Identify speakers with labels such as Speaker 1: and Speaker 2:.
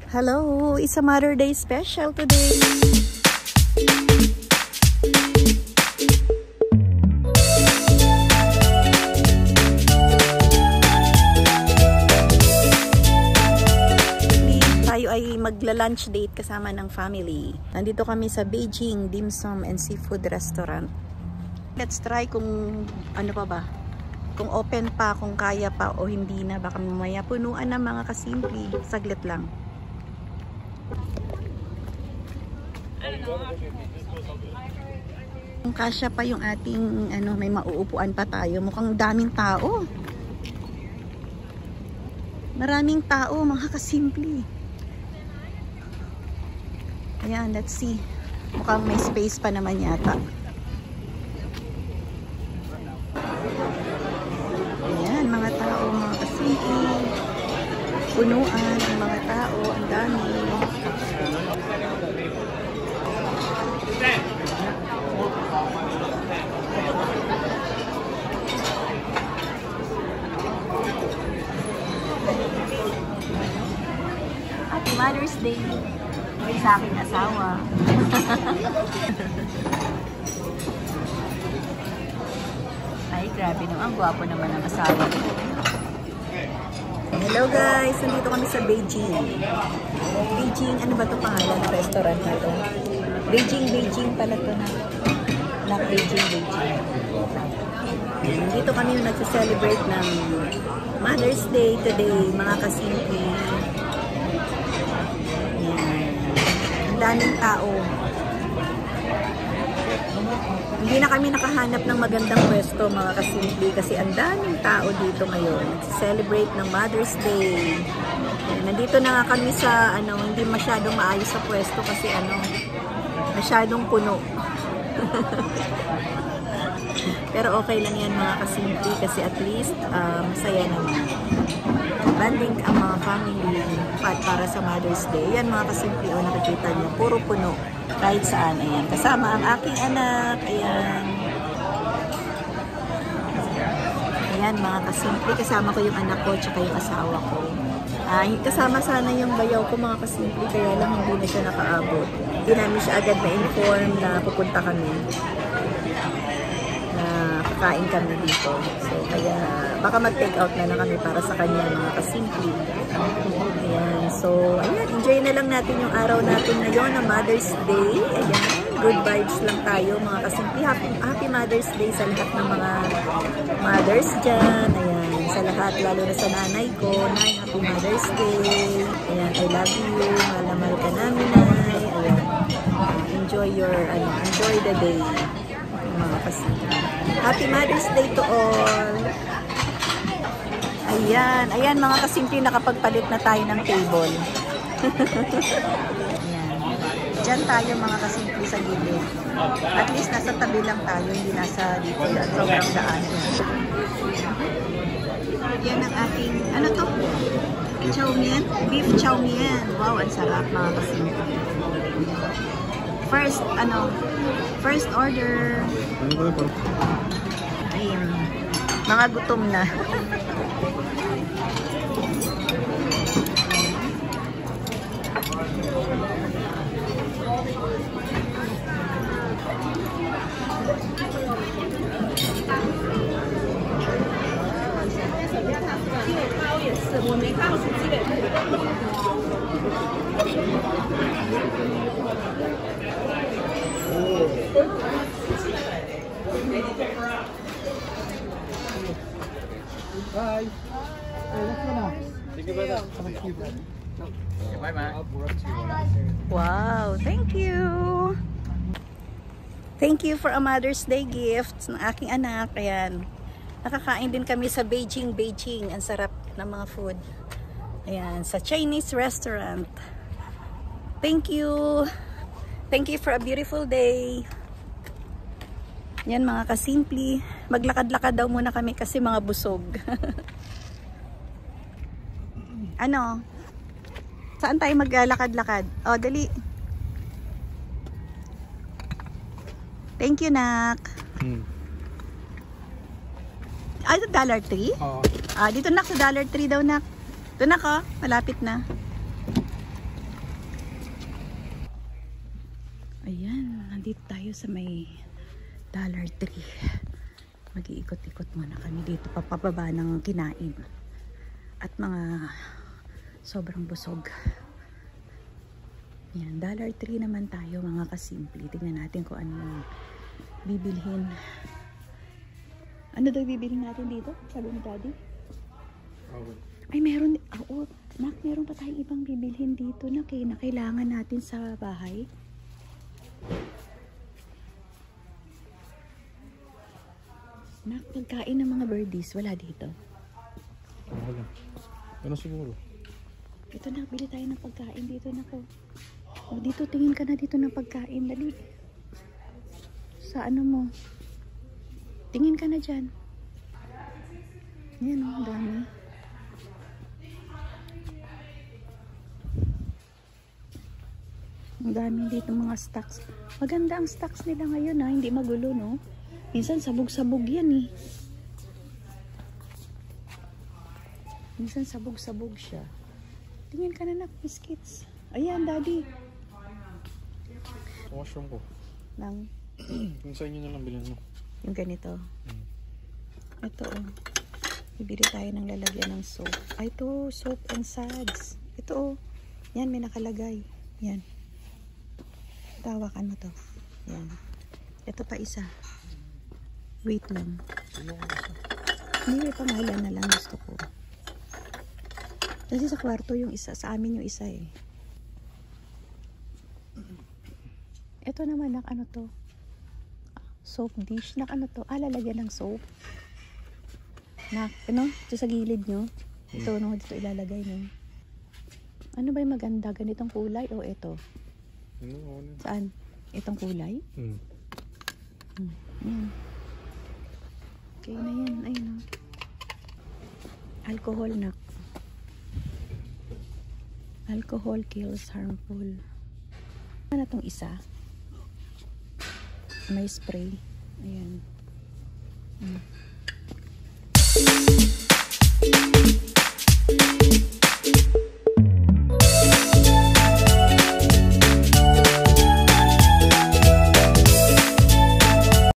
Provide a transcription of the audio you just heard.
Speaker 1: Hello, it's a Mother Day special today. Tayo ay magla-lunch date kasama ng family. Nandito kami sa Beijing Dim Sum and Seafood Restaurant. Let's try kung ano pa ba. Kung open pa, kung kaya pa o hindi na. Baka mamaya punuan ng mga kasimple. Saglit lang. Kung kasya pa yung ating may mauupuan pa tayo. Mukhang daming tao. Maraming tao, mga kasimple. Ayan, let's see. Mukhang may space pa naman yata. Ayan, mga tao, mga kasimple. Punuan ang mga tao, ang dami. Happy Mother's Day sa aking asawa. Ay, grabe naman. Ang gwapo naman ang asawa ko. Hello guys! Nandito kami sa Beijing. Beijing, ano ba ito pangalan ng restaurant na ito? Beijing pala ito na. Beijing. Nandito kami yung nagsa-celebrate ng Mother's Day today, mga kasimple. Ang daming tao. Hindi na kami nakahanap ng magandang pwesto, mga kasimple, kasi ang daming tao dito ngayon. Celebrate ng Mother's Day. Nandito na nga kami sa hindi masyadong maayos sa pwesto kasi masyadong puno. Pero okay lang yan, mga kasimple, kasi at least masaya naman. Banding ang mga family para sa Mother's Day. Yan, mga kasimple, nakikita niyo, puro puno. Kahit saan, ayan. Kasama ang aking anak, ayan. Ayan, mga kasimple, kasama ko yung anak ko, tsaka yung asawa ko. Kasama sana yung bayaw ko, mga kasimple, kaya lang hindi na siya nakaabot. Hindi namin siya agad na-inform na pupunta kami. Kain kami dito. So, kaya baka mag-take out na lang kami para sa kanya, mga kasimple. Ayan. So, ayan. Enjoy na lang natin yung araw natin ngayon na Mother's Day. Ayan. Good vibes lang tayo, mga kasimple. Happy Mother's Day sa lahat ng mga mothers dyan. Ayan. Sa lahat, lalo na sa nanay ko. Nay, Happy Mother's Day. Ayan. I love you. Mahal ka namin, Nay. Ayan. Enjoy the day, mga kasimple. Happy Mother's Day to all. Ayan mga kasimple, nakapagpalit na tayo ng table. Ayan. Diyan tayo, mga kasimple, sa gilid. At least nasa tabi lang tayo, hindi nasa dito at sobrang daan. Yan ang ating, chow mein? Beef chow mein. Wow, ang sarap, mga kasimple. First order. Ayun. Mga gutom na.
Speaker 2: Bye. Thank you, brother. Bye, man.
Speaker 1: Wow, thank you. Thank you for a Mother's Day gift ng aking anak. Ayan. Nakakain din kami sa Beijing. Ang sarap ng mga food. Ayan, sa Chinese restaurant. Thank you. Thank you for a beautiful day. Yan, mga kasimple. Maglakad-lakad daw muna kami kasi mga busog. Saan tayo maglalakad-lakad? Oh, dali. Thank you, Nak. Ito Dollar Tree?
Speaker 2: Oo.
Speaker 1: Dito, Nak, sa Dollar Tree daw, Nak. Ito, Nak, malapit na. Dito tayo sa may Dollar Tree. Mag-iikot-ikot muna kami dito papababa ng kinain. At mga sobrang busog. Yan, Dollar Tree naman tayo mga kasimple. Tingnan natin kung ano yung bibilhin. Ano daw bibilhin natin dito? Sabi ni Daddy? Ay, meron. Oo, Nak, meron pa tayong ibang bibilhin dito na kailangan natin sa bahay. Nak, pagkain ng mga birdies, wala dito.
Speaker 2: Wala. Ano siguro?
Speaker 1: Ito na, bili tayo ng pagkain dito na ko. O, dito, tingin ka na dito ng pagkain. Dali. Sa ano mo? Tingin ka na dyan. Yan o, dami. Ang dami dito mga stocks. Maganda ang stocks nila ngayon ha. Hindi magulo no. Minsan sabog-sabog yan eh. Minsan sabog-sabog siya. Tingin ka na biscuits. Ayan, Daddy.
Speaker 2: Washroom ko.
Speaker 1: Lang.
Speaker 2: Kung sa inyo na lang bilhin mo.
Speaker 1: Yung ganito. Ito oh. Bibili tayo ng lalagyan ng soap. Ay, ito. Soap and suds. Ito oh. Yan, may nakalagay. Yan. Tawakan mo to. Yan. Ito pa isa. Wait lang. Hindi, may pangalan na lang gusto ko. Kasi sa kwarto yung isa. Sa amin yung isa eh. Ito naman, nak, ano to? Soap dish. Nak, ano to? Lalagyan ng soap. Nak, ano? Ito sa gilid nyo. Ito, no? Dito ilalagay nyo. Ano ba yung maganda? Ganitong kulay o ito? Saan? Itong kulay? Yan. Okay na yan. Ayun o. Alcohol, nak. Alcohol kills harmful. Ano itong isa? May spray. Ayan.